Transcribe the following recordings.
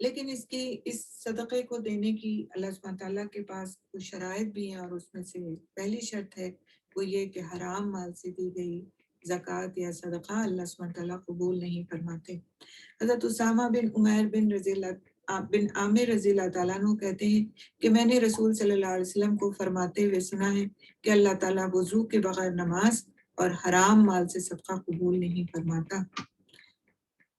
لیکن اس صدقے کو دینے کی اللہ سبحانہ تعالیٰ کے پاس کچھ شرائط بھی ہیں، اور اس میں سے پہلی شرط ہے وہ یہ کہ حرام مال سے دی گئی زکوٰۃ یا صدقہ اللہ سبحانہ تعالیٰ قبول نہیں فرماتے۔ حضرت اسامہ بن عمیر بن عامر رضی اللہ تعالیٰ عنہ کہتے ہیں کہ میں نے رسول صلی اللہ علیہ وسلم کو فرماتے ہوئے سنا ہے کہ اللہ تعالیٰ وضو کے بغیر نماز اور حرام مال سے صدقہ قبول نہیں فرماتا۔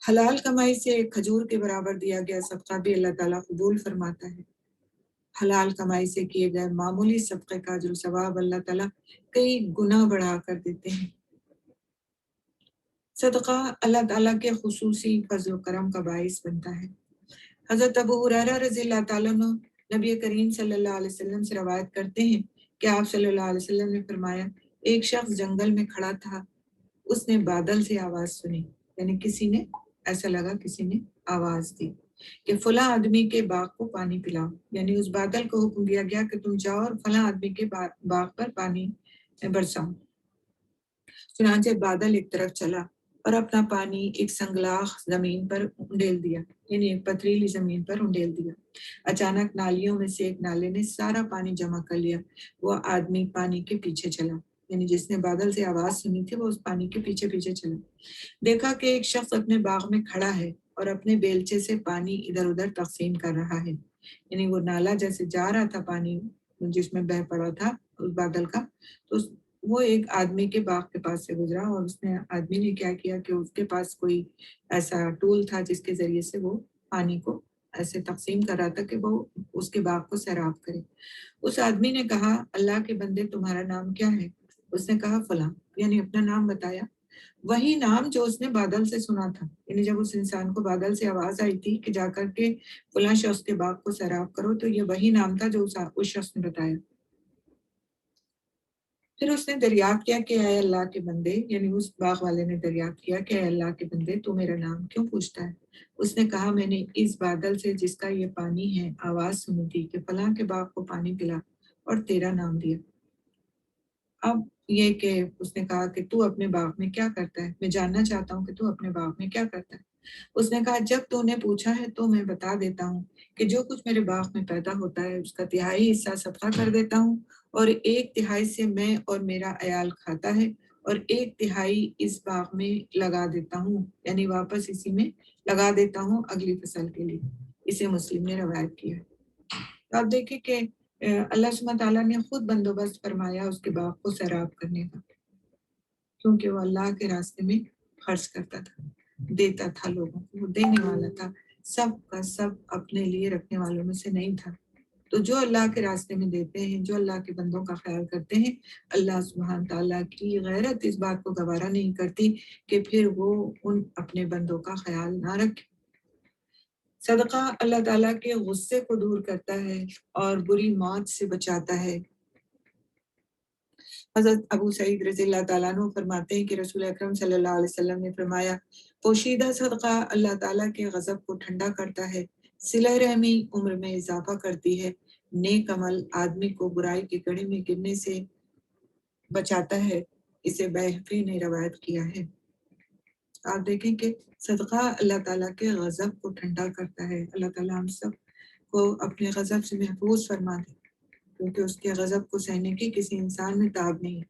حلال کمائی سے ایک کھجور کے برابر دیا گیا صدقہ بھی اللہ تعالیٰ قبول فرماتا ہے۔ حلال کمائی سے کیے گئے معمولی صدقے کا اجر و ثواب اللہ تعالیٰ کئی گنا بڑھا کر دیتے ہیں۔ صدقہ اللہ تعالیٰ کے خصوصی فضل و کرم کا باعث بنتا ہے۔ حضرت ابو ہریرہ رضی اللہ تعالیٰ عنہ نبی کریم صلی اللہ علیہ وسلم سے روایت کرتے ہیں کہ آپ صلی اللہ علیہ وسلم نے فرمایا، ایک شخص جنگل میں کھڑا تھا، اس نے بادل سے آواز سنی، یعنی کسی نے ایسا لگا کسی نے آواز دی کہ فلاں آدمی کے باغ کو پانی پلاؤ، یعنی اس بادل کو حکم دیا گیا کہ تم جاؤ اور فلاں آدمی کے باغ پر پانی برساؤ۔ چنانچہ بادل ایک طرف چلا اور اپنا پانی ایک سنگلاخ زمین پر انڈیل دیا، یعنی ایک پتھریلی زمین پر انڈیل دیا۔ اچانک نالیوں میں سے ایک نالے نے سارا پانی جمع کر لیا۔ وہ آدمی پانی کے پیچھے چلا، یعنی جس نے بادل سے آواز سنی تھی وہ اس پانی کے پیچھے پیچھے چلا۔ دیکھا کہ ایک شخص اپنے باغ میں کھڑا ہے اور اپنے بیلچے سے پانی ادھر ادھر تقسیم کر رہا ہے، یعنی وہ نالا جیسے جا رہا تھا پانی جس میں بہہ پڑا تھا اس بادل کا، تو وہ ایک آدمی کے باغ کے پاس سے گزرا، اور اس نے آدمی نے کیا کیا کہ اس کے پاس کوئی ایسا ٹول تھا جس کے ذریعے سے وہ پانی کو ایسے تقسیم کر رہا تھا کہ وہ اس کے باغ کو سیراب کرے۔ اس آدمی نے کہا، اللہ کے بندے تمہارا نام کیا ہے؟ اس نے کہا فلاں، یعنی اپنا نام بتایا، وہی نام جو اس نے بادل سے سنا تھا، یعنی جب اس انسان کو بادل سے آواز آئی تھی کہ جا کر کے فلاں شخص کے باغ کو سیراب کرو، تو یہ وہی نام تھا جو اس شخص نے بتایا۔ پھر اس نے دریافت کیا کہ اے اللہ کے بندے، یعنی اس باغ والے نے دریافت کیا کہ اے اللہ کے بندے تو میرا نام کیوں پوچھتا ہے؟ اس نے کہا، میں نے اس بادل سے جس کا یہ پانی ہے آواز سنی تھی کہ فلاں کے باغ کو پانی پلا، اور تیرا نام دیا۔ اب یہ کہ اس نے کہا کہ تو اپنے باغ میں کیا کرتا ہے؟ میں جاننا چاہتا ہوں کہ تو اپنے باغ میں کیا کرتا ہے۔ اس نے کہا، جب تو نے پوچھا ہے تو میں بتا دیتا ہوں کہ جو کچھ میرے باغ میں پیدا ہوتا ہے اس کا 1/3 حصہ صدقہ کر دیتا ہوں، اور 1/3 سے میں اور میرا عیال کھاتا ہے، اور 1/3 اس باغ میں لگا دیتا ہوں، یعنی واپس اسی میں لگا دیتا ہوں اگلی فصل کے لیے۔ اسے مسلم نے روایت کیا۔ تو آپ دیکھیں کہ اللہ سبحانہ تعالیٰ نے خود بندوبست فرمایا اس کے باغ کو سیراب کرنے کا، کیونکہ وہ اللہ کے راستے میں خرچ کرتا تھا، دیتا تھا لوگوں کو، وہ دینے والا تھا، سب کا سب اپنے لیے رکھنے والوں میں سے نہیں تھا۔ تو جو اللہ کے راستے میں دیتے ہیں، جو اللہ کے بندوں کا خیال کرتے ہیں، اللہ سبحانہ تعالیٰ کی غیرت اس بات کو گوارا نہیں کرتی کہ پھر وہ ان اپنے بندوں کا خیال نہ رکھے۔ صدقہ اللہ تعالیٰ کے غصے کو دور کرتا ہے اور بری موت سے بچاتا ہے۔ حضرت ابو سعید رضی اللہ تعالیٰ عنہ فرماتے ہیں کہ رسول اکرم صلی اللہ علیہ وسلم نے فرمایا، پوشیدہ صدقہ اللہ تعالیٰ کے غضب کو ٹھنڈا کرتا ہے، صلہ رحمی عمر میں اضافہ کرتی ہے، نیک عمل آدمی کو برائی کے گڑھے میں گرنے سے بچاتا ہے۔ اسے بیہقی نے روایت کیا ہے۔ آپ دیکھیں کہ صدقہ اللہ تعالیٰ کے غضب کو ٹھنڈا کرتا ہے۔ اللہ تعالیٰ ہم سب کو اپنے غضب سے محفوظ فرما دے، کیونکہ اس کے غضب کو سہنے کی کسی انسان میں تاب نہیں۔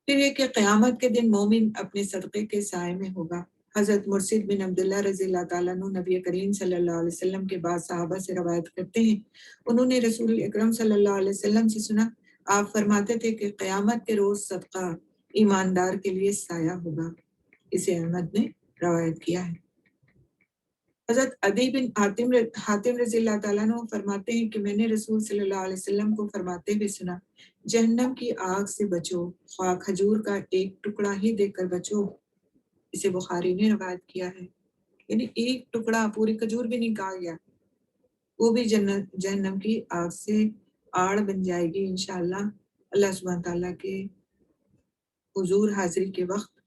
پھر یہ کہ قیامت کے دن مومن اپنے صدقے کے سائے میں ہوگا۔ حضرت مرشد بن عبداللہ رضی اللہ تعالیٰ عنہ نبی کریم صلی اللہ علیہ وسلم کے بعد صحابہ سے روایت کرتے ہیں، انہوں نے رسول اکرم صلی اللہ علیہ وسلم سے سنا، آپ فرماتے تھے کہ قیامت کے روز صدقہ ایماندار کے لیے سایہ ہوگا۔ اسے احمد نے روایت کیا ہے۔ حضرت عدی بن حاتم رضی اللہ تعالیٰ عنہ فرماتے ہیں کہ میں نے رسول صلی اللہ علیہ وسلم کو فرماتے ہوئے سنا، جہنم کی آگ سے بچو، خواہ کھجور کا ایک ٹکڑا ہی دے کر بچو۔ اسے بخاری نے روایت کیا ہے، یعنی ایک ٹکڑا، پوری کھجور بھی نہیں کہا گیا، وہ بھی جہنم کی آگ سے آڑ بن جائے گی انشاءاللہ اللہ سبحانہ تعالیٰ کے حضور حاضری کے وقت۔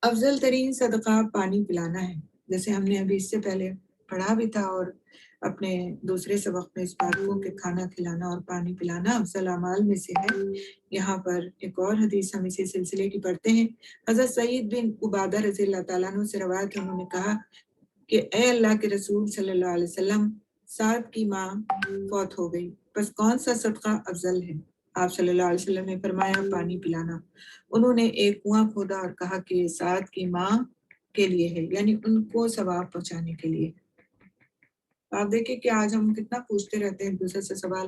افضل ترین صدقہ پانی پلانا ہے، جیسے ہم نے ابھی اس سے پہلے پڑھا بھی تھا اور اپنے دوسرے سبق میں اس بات کو کہ کھانا کھلانا اور پانی پلانا افضل اعمال میں سے ہے۔ یہاں پر ایک اور حدیث ہم اسی سلسلے کی پڑھتے ہیں۔ حضرت سعید بن عبادہ رضی اللہ تعالیٰ عنہ سے روایت ہے، انہوں نے کہا کہ اے اللہ کے رسول صلی اللہ علیہ وسلم، سعد کی ماں فوت ہو گئی، بس کون سا صدقہ افضل ہے؟ آپ صلی اللہ علیہ وسلم نے فرمایا پانی پلانا۔ انہوں نے ایک کنواں کھودا اور کہا کہ سعد کی ماں کے لیے ہے، یعنی ان کو ثواب پہنچانے کے لیے۔ آپ دیکھیں کہ آج ہم کتنا پوچھتے رہتے ہیں دوسرے سے سوال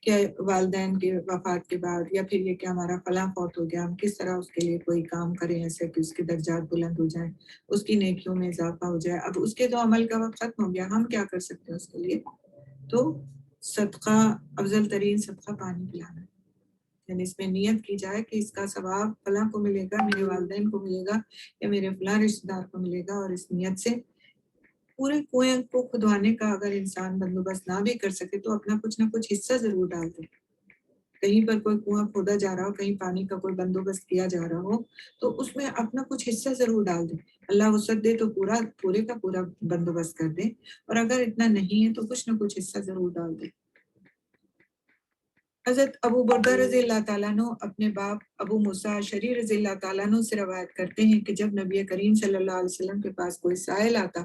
کہ والدین کے وفات کے بعد یا پھر یہ کہ ہمارا فلاں فوت ہو گیا، ہم کس طرح اس کے لیے کوئی کام کریں ایسے کہ اس کے درجات بلند ہو جائیں، اس کی نیکیوں میں اضافہ ہو جائے۔ اب اس کے تو عمل کا وقت ختم ہو گیا، ہم کیا کر سکتے ہیں اس کے لیے؟ تو صدقہ، افضل ترین صدقہ پانی پلانا، یعنی اس میں نیت کی جائے کہ اس کا ثواب فلاں کو ملے گا، میرے والدین کو ملے گا یا میرے فلاں رشتہ دار کو ملے گا، اور اس نیت سے پورے کنویں کو کھدوانے کا اگر انسان بندوبست نہ بھی کر سکے تو اپنا کچھ نہ کچھ حصہ ضرور ڈال دے۔ کہیں پر کوئی کنواں کھودا جا رہا ہو، کہیں پانی کا کوئی بندوبست کیا جا رہا ہو تو اس میں اپنا کچھ حصہ ضرور ڈال دے۔ اللہ وسعت دے تو پورے کا پورا بندوبست کر دے، اور اگر اتنا نہیں ہے تو کچھ نہ کچھ حصہ ضرور ڈال دے۔ حضرت ابو بردہ رضی اللہ تعالیٰ عنہ اپنے باپ ابو موسیٰ اشعری رضی اللہ تعالیٰ عنہ سے روایت کرتے ہیں کہ جب نبی کریم صلی اللہ علیہ وسلم کے پاس کوئی سائل آتا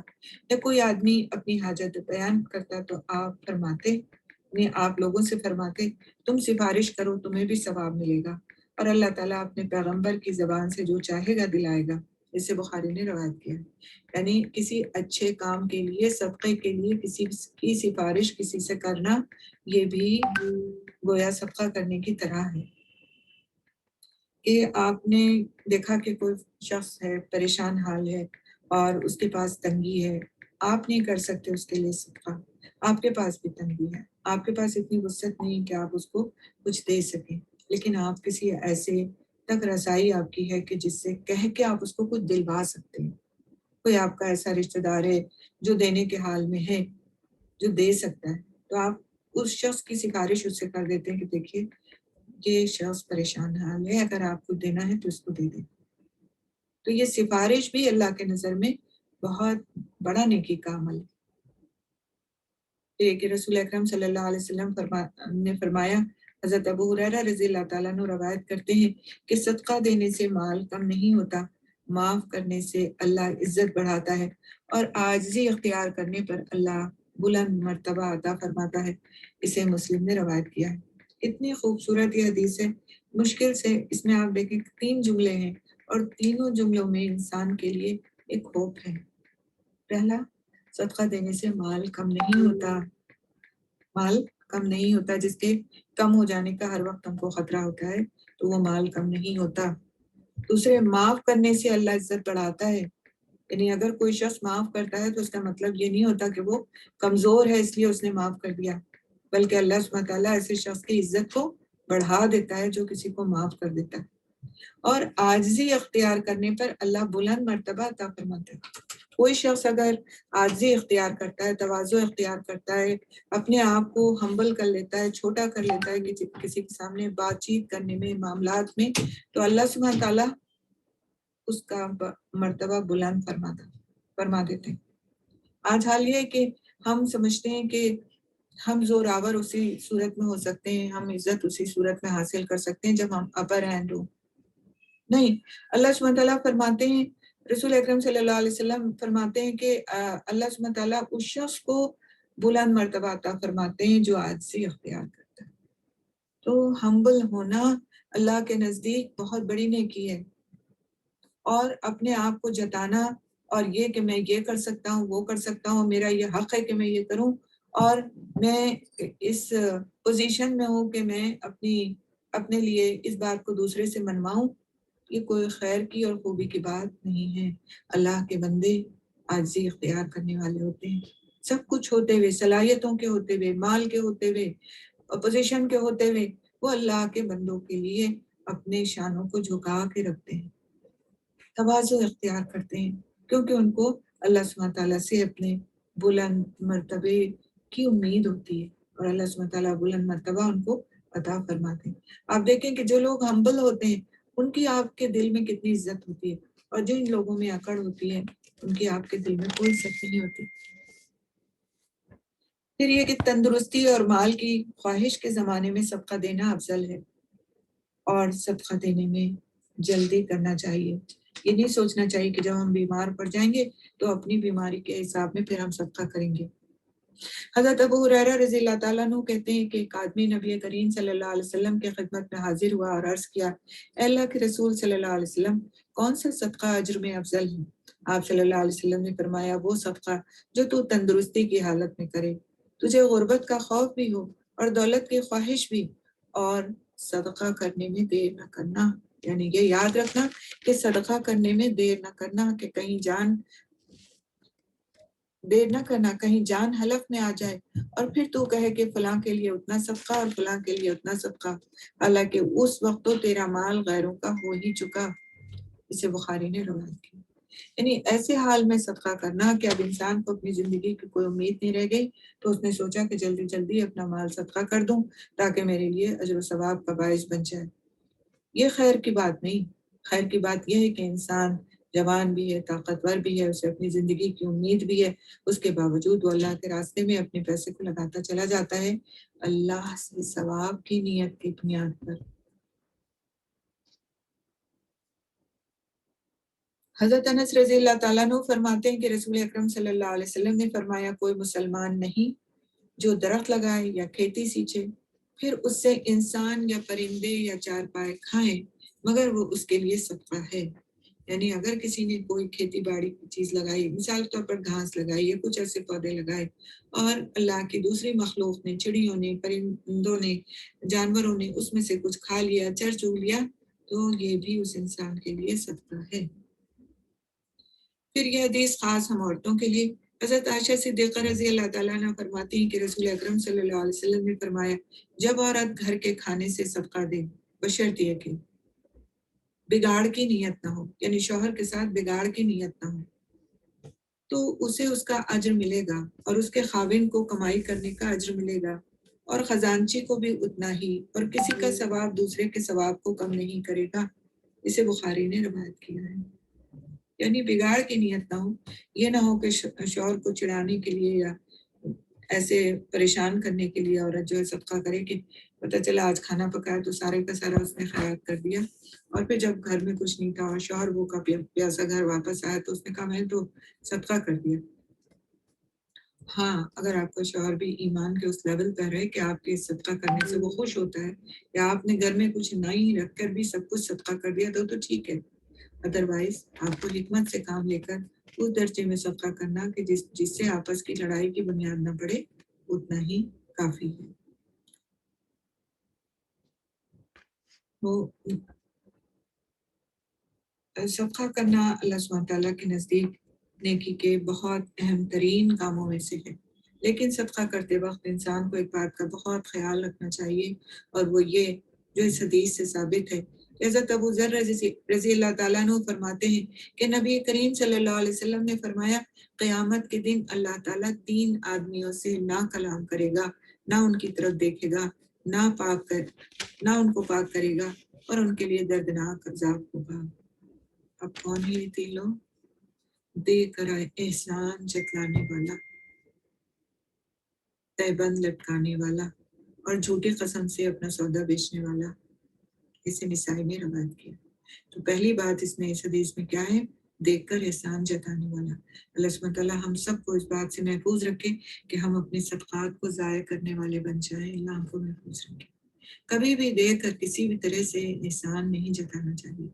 یا کوئی آدمی اپنی حاجت بیان کرتا تو آپ لوگوں سے فرماتے تم سفارش کرو، تمہیں بھی ثواب ملے گا، اور اللہ تعالیٰ اپنے پیغمبر کی زبان سے جو چاہے گا دلائے گا۔ اسے بخاری نے روایت کیا، یعنی کسی اچھے کام کے لیے، صدقے کے لیے کسی کی سفارش کسی سے کرنا، یہ بھی گویا صدقہ کرنے کی طرح ہے۔ کہ آپ نے دیکھا کہ کوئی شخص ہے، پریشان حال ہے اور اس کے پاس تنگی ہے، آپ نہیں کر سکتے اس کے لیے صدقہ، آپ کے پاس بھی تنگی ہے، آپ کے پاس اتنی وسعت نہیں کہ آپ اس کو کچھ دے سکیں، لیکن آپ کسی ایسے تک رسائی آپ کی ہے کہ جس سے کہہ کے آپ اس کو کچھ دلوا سکتے ہیں۔ کوئی آپ کا ایسا رشتہ دار ہے جو دینے کے حال میں ہے، جو دے سکتا ہے، تو آپ اس شخص کی سفارش اس سے کر دیتے ہیں کہ دیکھیے یہ شخص پریشان حال ہے، اگر آپ کو دینا ہے تو اس کو دے دیں۔ تو یہ سفارش بھی اللہ کے نظر میں بہت بڑا نیکی کا عمل ہے۔ کہ رسول اکرم صلی اللہ علیہ وسلم نے فرمایا، حضرت ابو ہریرہ رضی اللہ تعالیٰ عنہ روایت کرتے ہیں کہ صدقہ دینے سے مال کم نہیں ہوتا، معاف کرنے سے اللہ عزت بڑھاتا ہے، اور عاجزی اختیار کرنے پر اللہ بلند مرتبہ عطا فرماتا ہے۔ اسے مسلم نے روایت کیا ہے۔ اتنی خوبصورت یہ حدیث ہے، مشکل سے اس میں آپ دیکھیں 3 جملے ہیں، اور تینوں جملوں میں انسان کے لیے ایک ہوپ ہے۔ پہلا، صدقہ دینے سے مال کم نہیں ہوتا، مال کم نہیں ہوتا، جس کے کم ہو جانے کا ہر وقت ہم کو خطرہ ہوتا ہے تو وہ مال کم نہیں ہوتا۔ دوسرے، معاف کرنے سے اللہ عزت بڑھاتا ہے، یعنی اگر کوئی شخص معاف کرتا ہے تو اس کا مطلب یہ نہیں ہوتا کہ وہ کمزور ہے اس لیے اس نے معاف کر دیا، بلکہ اللہ سبحانہ تعالیٰ ایسے شخص کی عزت کو بڑھا دیتا ہے جو کسی کو معاف کر دیتا ہے۔ اور عاجزی اختیار کرنے پر اللہ بلند مرتبہ عطا فرماتا ہے۔ کوئی شخص اگر عاجزی اختیار کرتا ہے، تواضع اختیار کرتا ہے، اپنے آپ کو ہمبل کر لیتا ہے، چھوٹا کر لیتا ہے کہ کسی کے سامنے بات چیت کرنے میں، معاملات میں، تو اللہ سبحانہ تعالیٰ اس کا مرتبہ بلند فرما دیتے ہیں۔ آج حال یہ ہے کہ ہم سمجھتے ہیں کہ ہم زوراور اسی صورت میں ہو سکتے ہیں، ہم عزت اسی صورت میں حاصل کر سکتے ہیں جب ہم اپر ہینڈ ہوں۔ نہیں، اللہ سبحانہ تعالیٰ فرماتے ہیں، رسول اکرم صلی اللہ علیہ وسلم فرماتے ہیں کہ اللہ سبحانہ تعالیٰ اس شخص کو بلند مرتبہ عطا فرماتے ہیں جو عاجزی اختیار کرتا ہے۔ تو ہمبل ہونا اللہ کے نزدیک بہت بڑی نیکی ہے، اور اپنے آپ کو جتانا اور یہ کہ میں یہ کر سکتا ہوں، وہ کر سکتا ہوں، میرا یہ حق ہے کہ میں یہ کروں، اور میں اس پوزیشن میں ہوں کہ میں اپنے لیے اس بات کو دوسرے سے منواؤں، یہ کوئی خیر کی اور خوبی کی بات نہیں ہے۔ اللہ کے بندے عاجزی اختیار کرنے والے ہوتے ہیں، سب کچھ ہوتے ہوئے، صلاحیتوں کے ہوتے ہوئے، مال کے ہوتے ہوئے، اپوزیشن کے ہوتے ہوئے، وہ اللہ کے بندوں کے لیے اپنے شانوں کو جھکا کے رکھتے ہیں، تواضع اختیار کرتے ہیں، کیونکہ ان کو اللہ سبحانہ تعالیٰ سے اپنے بلند مرتبے کی امید ہوتی ہے، اور اللہ سبحانہ تعالیٰ بلند مرتبہ ان کو عطا فرماتے ہیں۔ آپ دیکھیں کہ جو لوگ ہمبل ہوتے ہیں ان کی آپ کے دل میں کتنی عزت ہوتی ہے، اور جن لوگوں میں اکڑ ہوتی ہے ان کی آپ کے دل میں کوئی عزت نہیں ہوتی۔ پھر یہ کہ تندرستی اور مال کی خواہش کے زمانے میں صدقہ دینا افضل ہے، اور صدقہ دینے میں جلدی کرنا چاہیے۔ یہ نہیں سوچنا چاہیے کہ جب ہم بیمار پڑ جائیں گے تو اپنی بیماری کے حساب میں پھر ہم صدقہ کریں گے۔ حضرت ابو ہریرہ رضی اللہ تعالیٰ عنہ کہتے ہیں کہ ایک آدمی نبی کریم صلی اللہ علیہ وسلم کے خدمت میں حاضر ہوا اور عرض کیا، اے اللہ کے رسول صلی اللہ علیہ وسلم، کون سا صدقہ اجر میں افضل ہے؟ آپ صلی اللہ علیہ وسلم نے فرمایا، وہ صدقہ جو تو تندرستی کی حالت میں کرے، تجھے غربت کا خوف بھی ہو اور دولت کی خواہش بھی، اور صدقہ کرنے میں دیر نہ کرنا۔ یعنی یہ یاد رکھنا کہ صدقہ کرنے میں دیر نہ کرنا، کہ دیر نہ کرنا کہیں جان حلف میں آ جائے اور پھر تو کہے کہ فلاں کے لیے اتنا صدقہ اور فلاں کے لیے اتنا صدقہ، حالانکہ اس وقت تو تیرا مال غیروں کا ہو ہی چکا۔ اسے بخاری نے روایت کی۔ یعنی ایسے حال میں صدقہ کرنا کہ اب انسان کو اپنی زندگی کی کوئی امید نہیں رہ گئی، تو اس نے سوچا کہ جلدی جلدی اپنا مال صدقہ کر دوں تاکہ میرے لیے اجر و ثواب کا باعث بن جائے۔ یہ خیر کی بات نہیں۔ خیر کی بات یہ ہے کہ انسان جوان بھی ہے، طاقتور بھی ہے، اسے اپنی زندگی کی امید بھی ہے، اس کے باوجود وہ اللہ کے راستے میں اپنے پیسے کو لگاتا چلا جاتا ہے اللہ سے ثواب کی نیت کی بنیاد پر۔ حضرت انس رضی اللہ تعالیٰ عنہ فرماتے ہیں کہ رسول اکرم صلی اللہ علیہ وسلم نے فرمایا، کوئی مسلمان نہیں جو درخت لگائے یا کھیتی سینچے، پھر اس سے انسان یا پرندے یا چارپائے کھائیں، مگر وہ اس کے لیے صدقہ ہے۔ یعنی اگر کسی نے کوئی کھیتی باڑی کی چیز لگائی، مثال طور پر گھاس لگائی یا کچھ ایسے پودے لگائے، اور اللہ کی دوسری مخلوق نے، چڑیوں نے، پرندوں نے، جانوروں نے اس میں سے کچھ کھا لیا، چر چگ لیا، تو یہ بھی اس انسان کے لیے صدقہ ہے۔ پھر یہ حدیث خاص ہم عورتوں کے لیے۔ حضرت عائشہ صدیقہ رضی اللہ تعالیٰ عنہ فرماتی ہیں کہ رسول اکرم صلی اللہ علیہ وسلم نے فرمایا، جب عورت گھر کے کھانے سے صدقہ دے، بشرط یہ کہ بگاڑ کی نیت نہ ہو، یعنی شوہر کے ساتھ بگاڑ کی نیت نہ ہو، تو اسے اس کا اجر ملے گا، اور اس کے خاوند کو کمائی کرنے کا اجر ملے گا، اور خزانچی کو بھی اتنا ہی، اور کسی کا ثواب دوسرے کے ثواب کو کم نہیں کرے گا۔ اسے بخاری نے روایت کیا ہے۔ یعنی بگاڑ کی نیت نہ ہو، یہ نہ ہو کہ شوہر کو چڑھانے کے لیے یا ایسے پریشان کرنے کے لیے عورت جو ہے صدقہ کرے کہ پتہ چلا آج کھانا پکایا تو سارے کا سارا اس نے خیرات کر دیا، اور پھر جب گھر میں کچھ نہیں تھا اور شوہر وہ کا پیاسا گھر واپس آیا تو اس نے کہا میں تو صدقہ کر دیا۔ ہاں، اگر آپ کا شوہر بھی ایمان کے اس لیول پر ہے کہ آپ کے صدقہ کرنے سے وہ خوش ہوتا ہے، یا آپ نے گھر میں کچھ نہیں رکھ کر بھی سب کچھ صدقہ کر دیا تو ٹھیک ہے، ادروائز آپ کو حکمت سے کام لے کر اس درجے میں صدقہ کرنا کہ جس سے آپس کی لڑائی کی بنیاد نہ پڑے، اتنا ہی کافی ہے۔ وہ صدقہ کرنا اللہ سبحانہ تعالیٰ کے نزدیک نیکی کے بہت اہم ترین کاموں میں سے ہے، لیکن صدقہ کرتے وقت انسان کو ایک بات کا بہت خیال رکھنا چاہیے، اور وہ یہ جو اس حدیث سے ثابت ہے۔ حضرت ابو ذر رضی اللہ تعالیٰ عنہ فرماتے ہیں کہ نبی کریم صلی اللہ علیہ وسلم نے فرمایا، قیامت کے دن اللہ تعالیٰ 3 آدمیوں سے نہ کلام کرے گا، نہ ان کی طرف دیکھے گا، نہ ان کو پاک کرے گا، اور ان کے لیے دردناک عذاب ہوگا۔ اب کون ہے یہ 3 لوگ؟ دے کر احسان جتلانے والا، تہبند لٹکانے والا، اور جھوٹی قسم سے اپنا سودا بیچنے والا۔ اسے نسائی میں روایت کیا۔ تو پہلی بات اس میں اس حدیث میں کیا ہے؟ دیکھ کر احسان جتانے والا۔ اللہ سبحانہ تعالیٰ ہم سب کو اس بات سے محفوظ رکھے کہ ہم اپنے صدقات کو ضائع کرنے والے بن جائیں۔ اللہ ہم کو محفوظ رکھے۔ کبھی بھی دیکھ کر کسی بھی طرح سے احسان نہیں جتانا چاہیے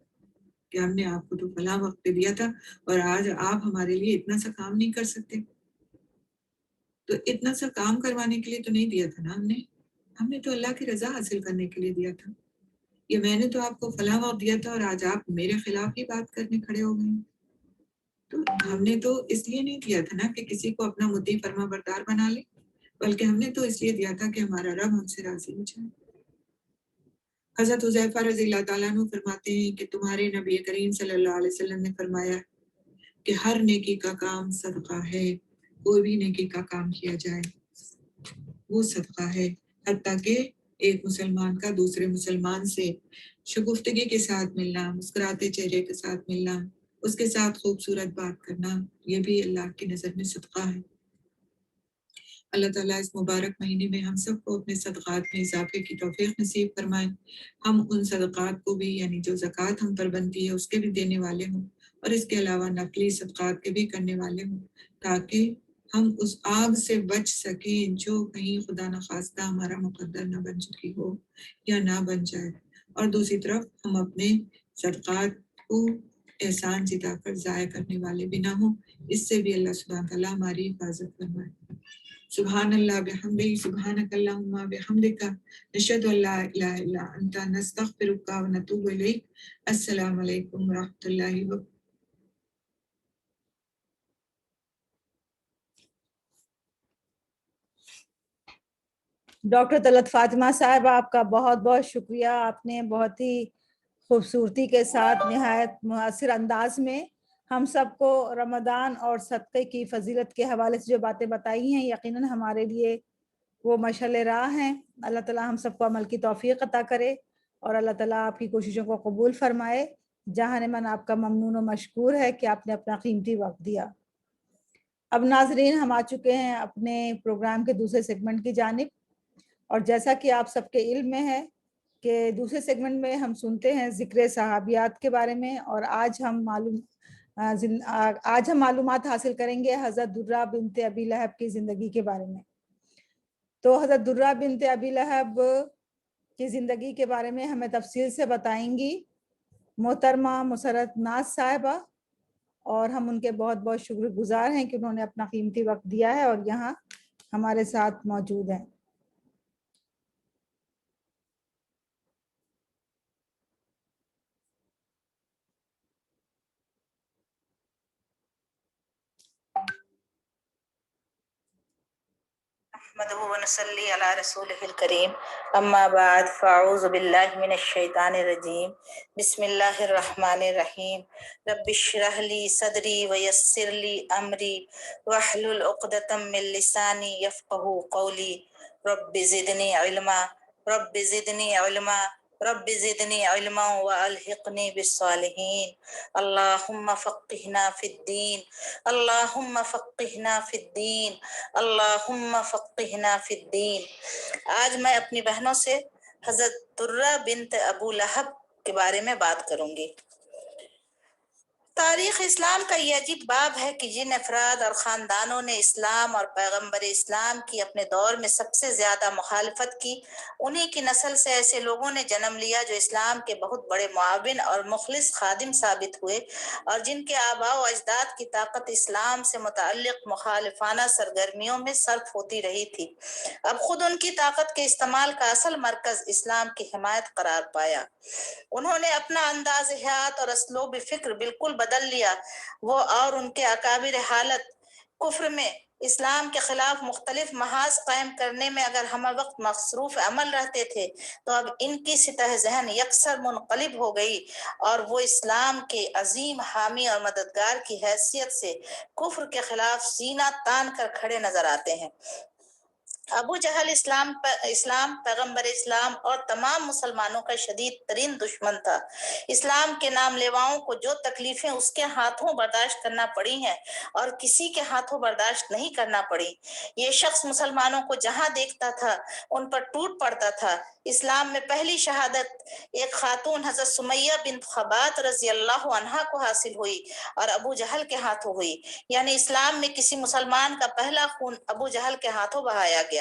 کہ ہم نے آپ کو تو فلاں وقت پہ دیا تھا اور آج آپ ہمارے لیے اتنا سا کام نہیں کر سکتے۔ تو اتنا سا کام کروانے کے لیے تو نہیں دیا تھا نا ہم نے تو اللہ کی رضا حاصل کرنے کے لیے دیا تھا۔ یہ میں نے تو آپ کو فلاں وقت دیا تھا اور آج آپ میرے خلاف ہی بات کرنے کھڑے ہو گئے۔ تو ہم نے تو اس لیے نہیں دیا تھا نا کہ کسی کو اپنا مطیع فرما بردار بنا لے، بلکہ ہم نے تو اس لیے دیا تھا کہ ہمارا رب ہم سے راضی ہو جائے۔ حضرت حذیفہ رضی اللہ تعالیٰ عنہ فرماتے ہیں کہ تمہارے نبی کریم صلی اللہ علیہ وسلم نے فرمایا کہ ہر نیکی کا کام صدقہ ہے، کوئی بھی نیکی کا کام کیا جائے وہ صدقہ ہے، حتیٰ کہ ایک مسلمان کا دوسرے مسلمان سے شگفتگی کے ساتھ ملنا، مسکراتے چہرے کے ساتھ ملنا، اس کے ساتھ خوبصورت بات کرنا، یہ بھی اللہ کی نظر میں صدقہ ہے۔ اللہ تعالیٰ اس مبارک مہینے میں ہم سب کو اپنے صدقات میں اضافے کی توفیق نصیب فرمائیں. ہم ان صدقات کو بھی یعنی جو زکوٰۃ ہم پر بنتی ہے اس کے بھی دینے والے ہوں اور اس کے علاوہ نقلی صدقات کے بھی کرنے والے ہوں تاکہ ہم اس آگ سے بچ سکیں جو کہیں خدا نخواستہ ہمارا مقدر نہ بن چکی ہو یا نہ بن جائے. اور دوسری طرف ہم اپنے صدقات کو احسان جتا کر ضائع کرنے والے بھی نہ ہوں. اس سے بھی اللہ سبحانہ تعالیٰ ہماری حفاظت فرمائے. سبحان اللہ بحمدہ سبحانک اللہم بحمدک نشہد ان لا الہ الا انت نستغفرک و نتوب الیک. السلام علیکم ورحمۃ اللہ وبرکاتہ. ڈاکٹر طلعت فاطمہ صاحب آپ کا بہت بہت شکریہ. آپ نے بہت ہی خوبصورتی کے ساتھ نہایت مؤثر انداز میں ہم سب کو رمضان اور صدقے کی فضیلت کے حوالے سے جو باتیں بتائی ہیں یقیناً ہمارے لیے وہ مشعل راہ ہیں. اللہ تعالیٰ ہم سب کو عمل کی توفیق عطا کرے اور اللہ تعالیٰ آپ کی کوششوں کو قبول فرمائے. جہان من آپ کا ممنون و مشکور ہے کہ آپ نے اپنا قیمتی وقت دیا. اب ناظرین ہم آ چکے ہیں اپنے پروگرام کے دوسرے سیگمنٹ کی جانب اور جیسا کہ آپ سب کے علم میں ہے کہ دوسرے سیگمنٹ میں ہم سنتے ہیں ذکر صحابیات کے بارے میں اور آج ہم معلومات حاصل کریں گے حضرت درہ بنت ابی لہب کی زندگی کے بارے میں. تو حضرت درہ بنت ابی لہب کی زندگی کے بارے میں ہمیں تفصیل سے بتائیں گی محترمہ مسرت ناز صاحبہ اور ہم ان کے بہت بہت شکر گزار ہیں کہ انہوں نے اپنا قیمتی وقت دیا ہے اور یہاں ہمارے ساتھ موجود ہیں. نحمده ونصلي على رسوله الكريم اما بعد فاعوذ بالله من الشيطان الرجيم بسم الله الرحمن الرحيم رب اشرح لي صدري ويسر لي امري واحلل عقدة من لساني يفقهوا قولي رب زدني علما رب زدني علما رب زدني علما والحقني بالصالحين. اللهم فقهنا في الدين اللهم فقهنا في الدين اللهم فقهنا في الدین. آج میں اپنی بہنوں سے حضرت درہ بنت ابو لہب کے بارے میں بات کروں گی. تاریخ اسلام کا یہ عجیب باب ہے کہ جن افراد اور خاندانوں نے اسلام اور پیغمبر اسلام کی اپنے دور میں سب سے زیادہ مخالفت کی انہی کی نسل سے ایسے لوگوں نے جنم لیا جو اسلام کے بہت بڑے معاون اور مخلص خادم ثابت ہوئے اور جن کے آباء و اجداد کی طاقت اسلام سے متعلق مخالفانہ سرگرمیوں میں صرف ہوتی رہی تھی. اب خود ان کی طاقت کے استعمال کا اصل مرکز اسلام کی حمایت قرار پایا. انہوں نے اپنا انداز حیات اور اسلوب فکر بالکل بدل لیا. وہ اور ان کے اکابر حالت کفر میں اسلام کے خلاف مختلف محاذ قائم کرنے میں اگر ہم وقت مصروف عمل رہتے تھے تو اب ان کی سطح ذہن یکسر منقلب ہو گئی اور وہ اسلام کے عظیم حامی اور مددگار کی حیثیت سے کفر کے خلاف سینہ تان کر کھڑے نظر آتے ہیں. ابو جہل اسلام پیغمبر اسلام اور تمام مسلمانوں کا شدید ترین دشمن تھا. اسلام کے نام لیواؤں کو جو تکلیفیں اس کے ہاتھوں برداشت کرنا پڑی ہیں اور کسی کے ہاتھوں برداشت نہیں کرنا پڑی. یہ شخص مسلمانوں کو جہاں دیکھتا تھا ان پر ٹوٹ پڑتا تھا. اسلام میں پہلی شہادت ایک خاتون حضرت سمیہ بنت خبات رضی اللہ عنہا کو حاصل ہوئی اور ابو جہل کے ہاتھوں ہوئی. یعنی اسلام میں کسی مسلمان کا پہلا خون ابو جہل کے ہاتھوں بہایا گیا.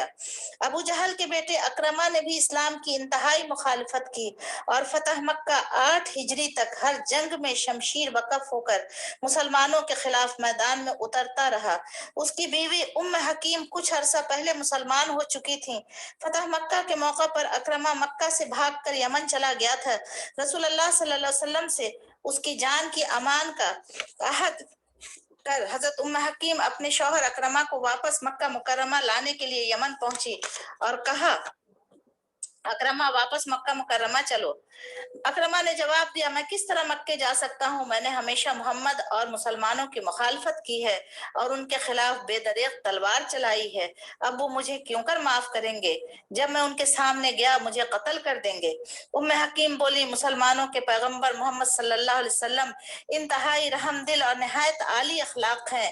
ابو جہل کے بیٹے اکرمہ نے بھی اسلام کی انتہائی مخالفت کی اور فتح مکہ 8 ہجری تک ہر جنگ میں شمشیر وقف ہو کر مسلمانوں کے خلاف میدان میں اترتا رہا. اس کی بیوی ام حکیم کچھ عرصہ پہلے مسلمان ہو چکی تھیں. فتح مکہ کے موقع پر اکرمہ مکہ سے بھاگ کر یمن چلا گیا تھا. رسول اللہ صلی اللہ علیہ وسلم سے اس کی جان کی امان کا عہد کر حضرت ام حکیم اپنے شوہر اکرمہ کو واپس مکہ مکرمہ لانے کے لیے یمن پہنچی اور کہا اکرمہ واپس مکہ مکرمہ چلو. اکرمہ نے جواب دیا میں کس طرح مکے جا سکتا ہوں؟ میں نے ہمیشہ محمد اور مسلمانوں کی مخالفت کی ہے اور ان کے خلاف بے دریغ تلوار چلائی ہے. اب وہ مجھے کیوں کر معاف کریں گے؟ جب میں ان کے سامنے گیا مجھے قتل کر دیں گے. ام حکیم بولی مسلمانوں کے پیغمبر محمد صلی اللہ علیہ وسلم انتہائی رحم دل اور نہایت عالی اخلاق ہیں.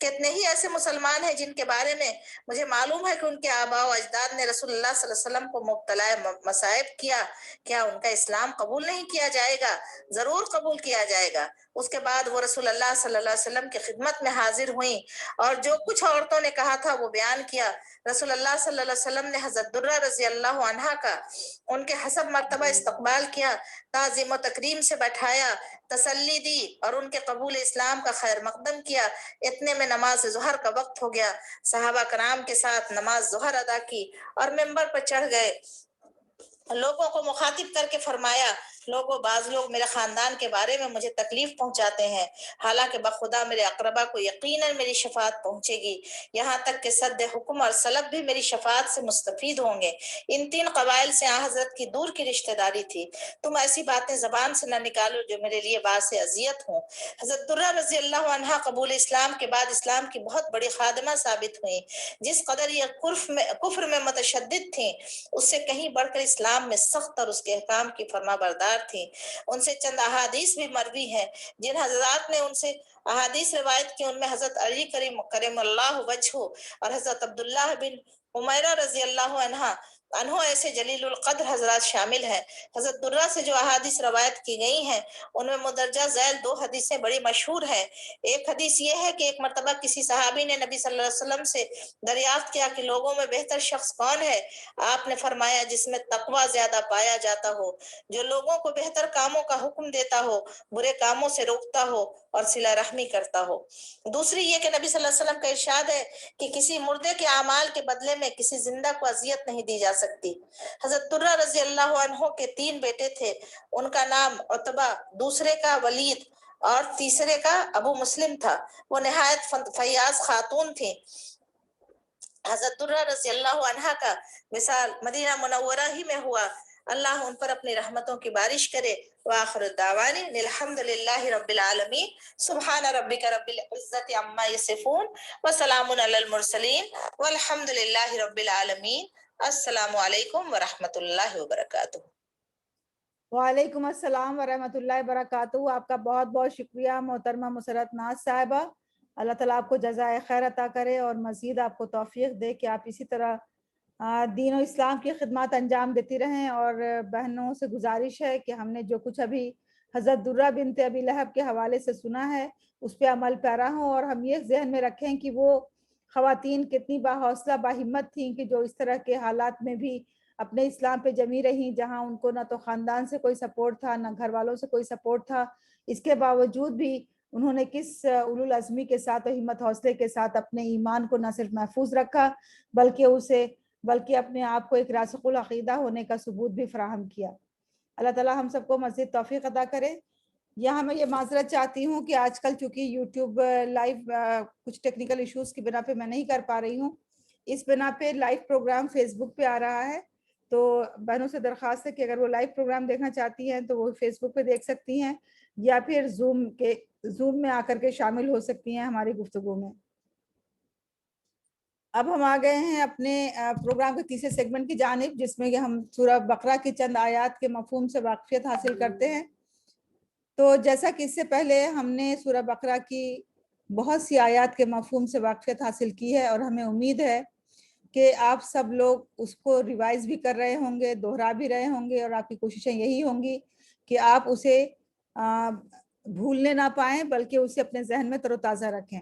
کتنے ہی ایسے مسلمان ہیں جن کے بارے میں مجھے معلوم ہے کہ ان کے آباء و اجداد نے رسول اللہ صلی اللہ علیہ وسلم کو مبتلا مصائب کیا، کیا ان کا اسلام قبول نہیں کیا جائے گا؟ ضرور قبول کیا جائے گا۔ اس کے بعد وہ رسول اللہ صلی اللہ علیہ وسلم کی خدمت میں حاضر ہوئیں اور جو کچھ عورتوں نے کہا تھا وہ بیان کیا۔ رسول اللہ صلی اللہ علیہ وسلم نے حضرت درہ رضی اللہ عنہا کا ان کے حسب مرتبہ استقبال کیا، تعظیم و تکریم سے بیٹھایا، تسلی دی اور ان کے قبول اسلام کا خیر مقدم کیا۔ اتنے میں نماز ظہر کا وقت ہو گیا۔ صحابہ کرام کے ساتھ نماز ظہر ادا کی اور ممبر پر چڑھ گئے۔ لوگوں کو مخاطب کر کے فرمایا، لوگوں بعض لوگ میرے خاندان کے بارے میں مجھے تکلیف پہنچاتے ہیں، حالانکہ بخدا میرے اقربا کو یقیناً میری شفاعت پہنچے گی، یہاں تک کہ صد حکم اور سلب بھی میری شفاعت سے مستفید ہوں گے۔ ان 3 قبائل سے حضرت کی دور کی رشتہ داری تھی۔ تم ایسی باتیں زبان سے نہ نکالو جو میرے لیے باعث اذیت ہوں۔ حضرت درہ رضی اللہ عنہا قبول اسلام کے بعد اسلام کی بہت بڑی خادمہ ثابت ہوئیں۔ جس قدر یہ کفر میں متشدد تھیں، اس سے کہیں بڑھ کر اسلام میں سخت اور اس کے احکام کی فرما بردار تھیں۔ ان سے چند احادیث بھی مروی ہیں۔ جن حضرات نے ان سے احادیث روایت کی ان میں حضرت علی کریم اللہ وجہہ اور حضرت عبداللہ بن عمیرہ رضی اللہ عنہ ایسے جلیل القدر حضرات شامل ہیں۔ حضرت درہ سے جو احادیث روایت کی گئی ہیں ان میں مدرجہ ذیل 2 حدیثیں بڑی مشہور ہیں۔ ایک حدیث یہ ہے کہ ایک مرتبہ کسی صحابی نے نبی صلی اللہ علیہ وسلم سے دریافت کیا کہ لوگوں میں بہتر شخص کون ہے؟ آپ نے فرمایا جس میں تقوی زیادہ پایا جاتا ہو، جو لوگوں کو بہتر کاموں کا حکم دیتا ہو، برے کاموں سے روکتا ہو اور صلہ رحمی کرتا ہو۔ دوسری یہ کہ نبی صلی اللہ علیہ وسلم کا ارشاد ہے کہ کسی مردے کے اعمال کے بدلے میں کسی زندہ کو اذیت نہیں دی جا سکتی۔ حضرت درہ رضی اللہ عنہ کے 3 بیٹے تھے، ان کا نام عتبہ، دوسرے کا ولید اور تیسرے کا ابو مسلم تھا۔ وہ نہایت فیاض خاتون تھیں۔ حضرت درہ رضی اللہ عنہا کا وصال مدینہ منورہ ہی میں ہوا۔ اللہ ان پر اپنی رحمتوں کی بارش کرے۔ وآخر الدعوانا الحمدللہ رب العالمین، سبحان ربک رب العزت عما یصفون وسلام علی المرسلین والحمدللہ رب العالمین۔ السلام علیکم ورحمۃ اللہ وبرکاتہ۔ وعلیکم السلام ورحمۃ اللہ وبرکاتہ۔ آپ کا بہت بہت شکریہ محترمہ مسرت ناز صاحبہ۔ اللہ تعالیٰ آپ کو جزائے خیر عطا کرے اور مزید آپ کو توفیق دے کہ آپ اسی طرح دین و اسلام کی خدمات انجام دیتی رہیں۔ اور بہنوں سے گزارش ہے کہ ہم نے جو کچھ ابھی حضرت درہ بنت ابی لہب کے حوالے سے سنا ہے اس پہ عمل پیرا ہوں، اور ہم یہ ذہن میں رکھیں کہ وہ خواتین کتنی باحوصلہ باہمت تھیں کہ جو اس طرح کے حالات میں بھی اپنے اسلام پہ جمی رہیں، جہاں ان کو نہ تو خاندان سے کوئی سپورٹ تھا، نہ گھر والوں سے کوئی سپورٹ تھا۔ اس کے باوجود بھی انہوں نے کس اولو العزمی کے ساتھ اور ہمت حوصلے کے ساتھ اپنے ایمان کو نہ صرف محفوظ رکھا بلکہ اپنے آپ کو ایک راسخ العقیدہ ہونے کا ثبوت بھی فراہم کیا۔ اللہ تعالیٰ ہم سب کو مزید توفیق عطا کرے۔ یہاں میں یہ معذرت چاہتی ہوں کہ آج کل چونکہ یوٹیوب لائیو کچھ ٹیکنیکل ایشوز کی بنا پہ میں نہیں کر پا رہی ہوں، اس بنا پہ لائیو پروگرام فیس بک پہ آ رہا ہے، تو بہنوں سے درخواست ہے کہ اگر وہ لائیو پروگرام دیکھنا چاہتی ہیں تو وہ فیس بک پہ دیکھ سکتی ہیں، یا پھر زوم میں آ کر کے شامل ہو سکتی ہیں ہماری گفتگو میں۔ اب ہم آ گئے ہیں اپنے پروگرام کے تیسرے سیگمنٹ کی جانب، جس میں کہ ہم سورہ بقرہ کی چند آیات کے مفہوم سے واقفیت حاصل کرتے ہیں۔ تو جیسا کہ اس سے پہلے ہم نے سورہ بقرہ کی بہت سی آیات کے مفہوم سے واقفیت حاصل کی ہے، اور ہمیں امید ہے کہ آپ سب لوگ اس کو ریوائز بھی کر رہے ہوں گے، دوہرا بھی رہے ہوں گے، اور آپ کی کوششیں یہی ہوں گی کہ آپ اسے بھولنے نہ پائیں بلکہ اسے اپنے ذہن میں تر و تازہ رکھیں۔